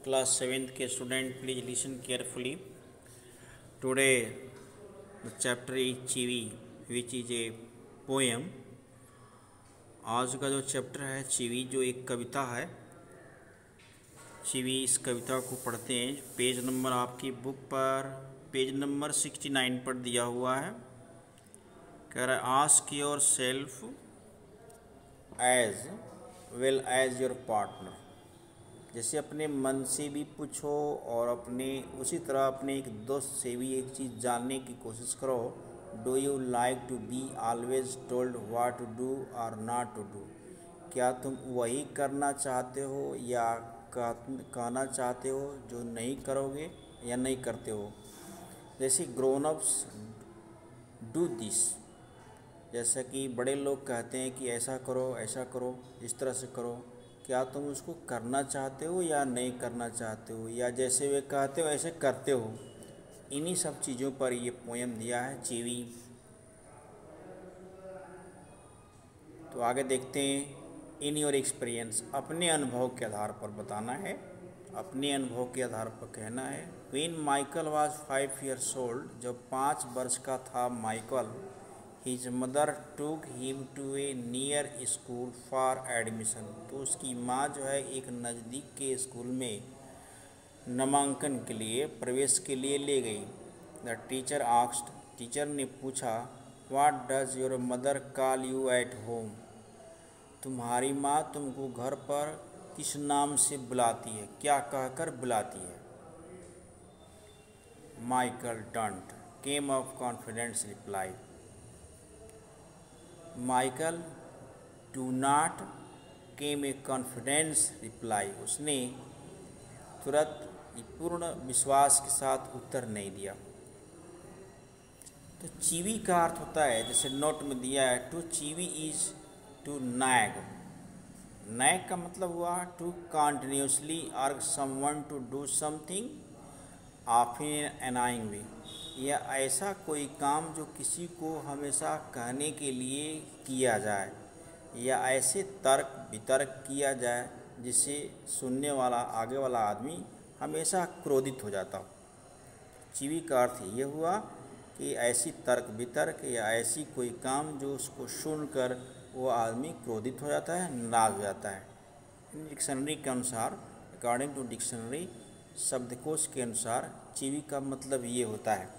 Class 7th के student, please listen carefully. Today the chapter is चीवी, which is a poem. आज का जो chapter है चीवी, जो एक कविता है। चीवी, इस कविता को पढ़ते हैं। पेज नंबर आपकी बुक पर पेज नंबर 69 पर दिया हुआ है। कह रहा है, ask yourself as well as your partner. जैसे अपने मन से भी पूछो और उसी तरह अपने एक दोस्त से भी एक चीज़ जानने की कोशिश करो। Do you like to be always told what to do और नॉट टू डू। क्या तुम वही करना चाहते हो या कहना चाहते हो जो नहीं करोगे या नहीं करते हो। जैसे ग्रोन अप्स डू दिस, जैसा कि बड़े लोग कहते हैं कि ऐसा करो, इस तरह से करो। क्या तुम उसको करना चाहते हो या नहीं करना चाहते हो, या जैसे वे कहते हो ऐसे करते हो। इन्हीं सब चीज़ों पर ये पोयम दिया है चीवी। तो आगे देखते हैं। इन योर एक्सपीरियंस, अपने अनुभव के आधार पर बताना है, अपने अनुभव के आधार पर कहना है। When Michael was 5 years old, जब 5 वर्ष का था Michael, His mother took him to a near school for admission. तो उसकी माँ जो है एक नज़दीक के स्कूल में नामांकन के लिए, प्रवेश के लिए ले गई। The teacher asked, टीचर ने पूछा, What does your mother call you at home? तुम्हारी माँ तुमको घर पर किस नाम से बुलाती है, क्या कहकर बुलाती है। Michael Dunt came of confidence reply. Michael do not came A confidence reply, उसने तुरंत पूर्ण विश्वास के साथ उत्तर नहीं दिया। तो चीवी का अर्थ होता है, जैसे नोट में दिया है, to chivvy is to nag. Nag का मतलब हुआ to continuously urge someone to do something of in any way, या ऐसा कोई काम जो किसी को हमेशा कहने के लिए किया जाए, या ऐसे तर्क वितर्क किया जाए जिससे सुनने वाला, आगे वाला आदमी हमेशा क्रोधित हो जाता हो। चीवी का अर्थ ये हुआ कि ऐसी तर्क वितर्क या ऐसी कोई काम जो उसको सुनकर वो आदमी क्रोधित हो जाता है, नाराज हो जाता है। डिक्शनरी के अनुसार, अकॉर्डिंग टू डिक्शनरी, शब्दकोश के अनुसार चीवी का मतलब ये होता है।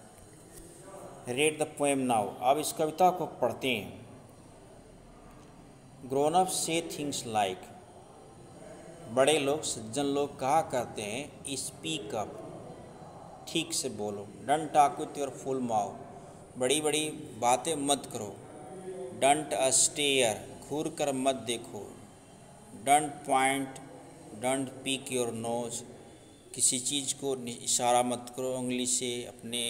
रीड द पोएम नाउ, अब इस कविता को पढ़ते हैं। ग्रोन अप से थिंग्स लाइक, बड़े लोग, सज्जन लोग कहा करते हैं, स्पीक अप, ठीक से बोलो। Don't talk with your full mouth, बड़ी बड़ी बातें मत करो। डोंट स्टेयर, घूर कर मत देखो। Don't point, don't pick your nose, किसी चीज़ को इशारा मत करो उंगली से, अपने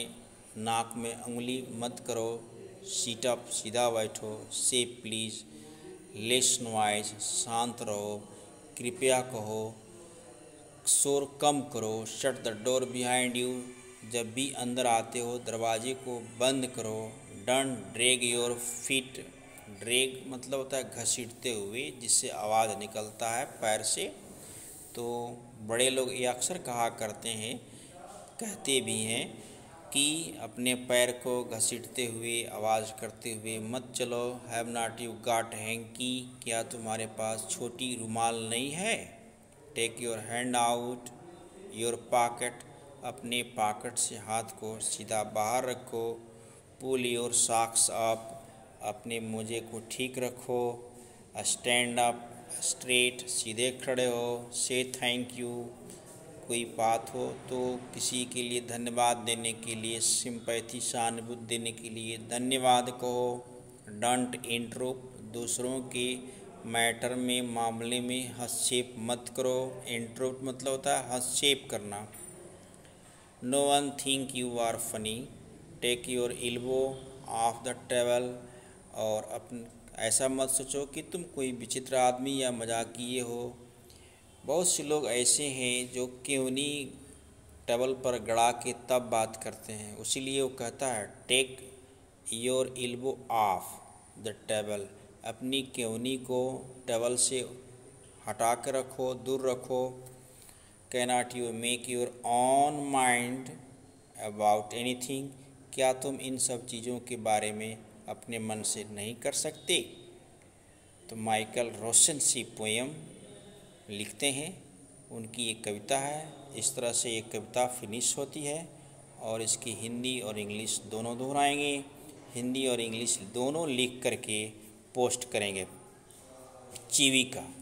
नाक में उंगली मत करो। सीट अप, सीधा बैठो। से प्लीज़, लेस नॉइज, शांत रहो। कृपया कहो, शोर कम करो। Shut the door behind you, जब भी अंदर आते हो दरवाजे को बंद करो। Don't drag your feet, drag मतलब होता है घसीटते हुए, जिससे आवाज़ निकलता है पैर से। तो बड़े लोग ये अक्सर कहा करते हैं, कहते भी हैं कि अपने पैर को घसीटते हुए, आवाज़ करते हुए मत चलो। Have not you got hanky, क्या तुम्हारे पास छोटी रुमाल नहीं है। Take your hand out your pocket, अपने पॉकेट से हाथ को सीधा बाहर रखो। पुल योर सॉक्स अप, अपने मोजे को ठीक रखो। स्टैंड अप स्ट्रेट, सीधे खड़े हो। से थैंक यू, कोई बात हो तो किसी के लिए धन्यवाद देने के लिए, सिंपैथी, सहानुभूति देने के लिए धन्यवाद कहो। डोंट इंटरप्ट, दूसरों के मैटर में, मामले में हस्तक्षेप मत करो। इंटरप्ट मतलब होता है हस्तक्षेप करना। No one think you are funny, take your elbow off the table, और ऐसा मत सोचो कि तुम कोई विचित्र आदमी या मजाकिये हो। बहुत से लोग ऐसे हैं जो केवनी टेबल पर गड़ा के तब बात करते हैं, उसीलिए वो कहता है take your elbow off the table, अपनी केवनी को टेबल से हटा कर रखो, दूर रखो। Cannot you make your on mind about anything, क्या तुम इन सब चीज़ों के बारे में अपने मन से नहीं कर सकते। तो माइकल रोशनसी पोएम लिखते हैं, उनकी एक कविता है। इस तरह से एक कविता फिनिश होती है और इसकी हिंदी और इंग्लिश दोनों दोहराएंगे, हिंदी और इंग्लिश दोनों लिख करके पोस्ट करेंगे। जीविका।